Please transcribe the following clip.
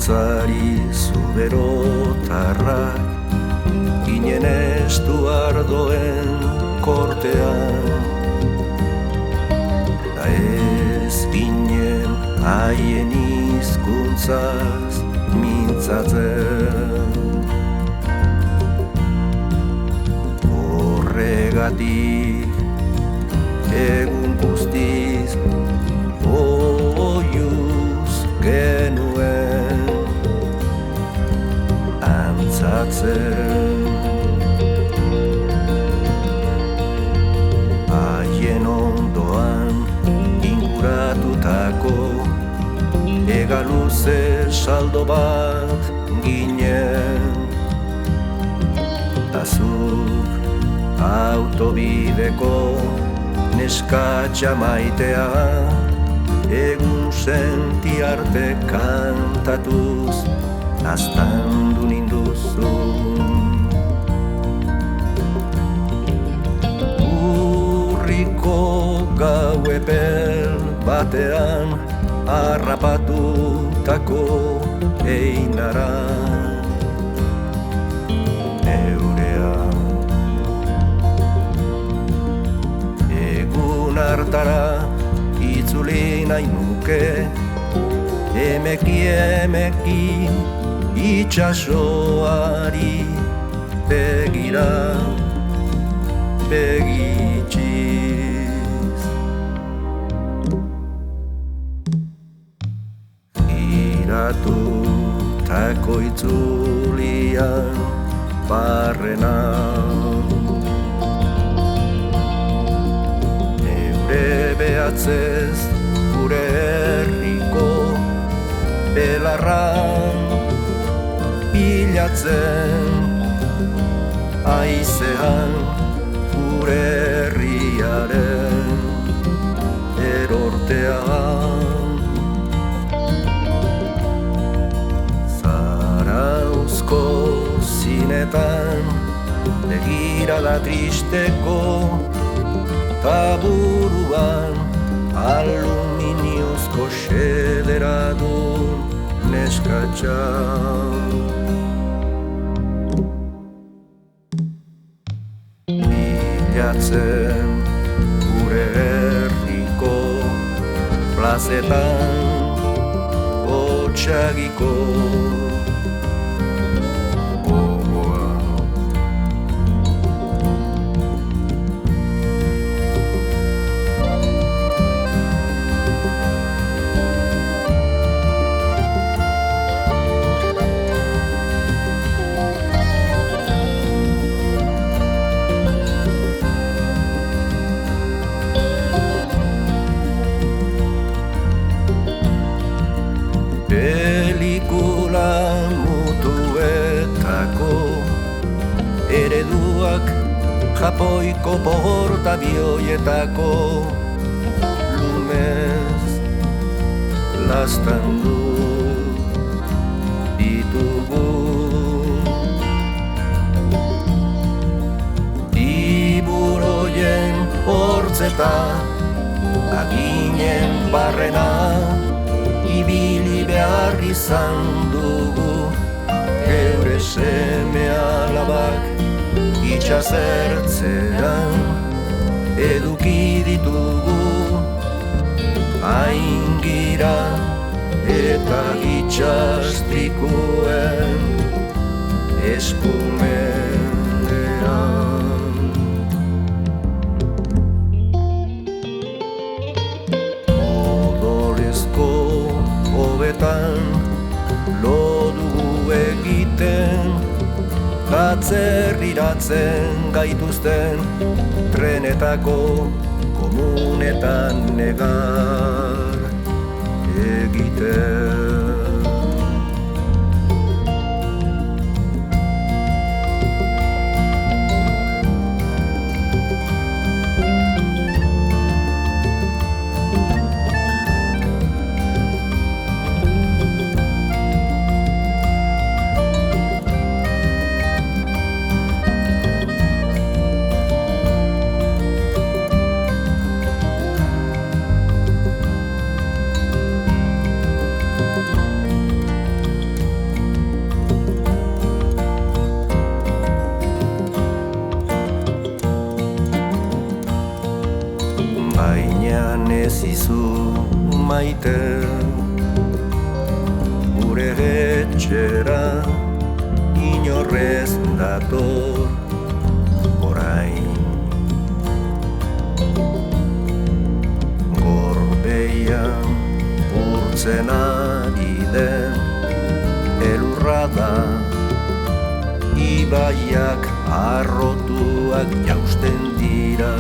Gontzari zuberotarrak ginen estuardoen kortean, da ez ginen haien hizkuntzaz mintzatzen. Horregatik egun guztiz oiuz genuen antzatzen. Haien ondoan inguratutako hegaluze saldo bat ginen, ta zuk autobideko neskatxa maitea egun senti arte kantatuz aztandu ninduzun. Urriko gau epel batean harrapatutako einara neurea. Egun hartara itzuli nahi nuke, emeki itxasoari begira begitxiz. Giratutako itzulian barrena, neure behatzez gure herriko belarran bilatzen, haizean gure herriaren erortean. Zarauzko zinetan begirada tristeko, taburuan aluminiozko xedera du neskatxa. Bilatzen gure herriko plazetan hotsagiko gogoa. Pelikula mutuetako ereduak Japoiko portabioietako lumez lastandu ditugu. Tiburoien hortzeta aginen barrena ibili behar izan dugu, geure seme alabak itxasertzean eduki ditugu, aingira eta itxastrikuen eskumenean. Odolezko hobetan lo dugu egiten, atzerriratzen gaituzten trenetako komunetan negar egiten. baina ez izu maite. Gure etxera inorrez dator orain. Gorbeian urtzen ari den elurra da, ibaiak arrotuak jausten dira.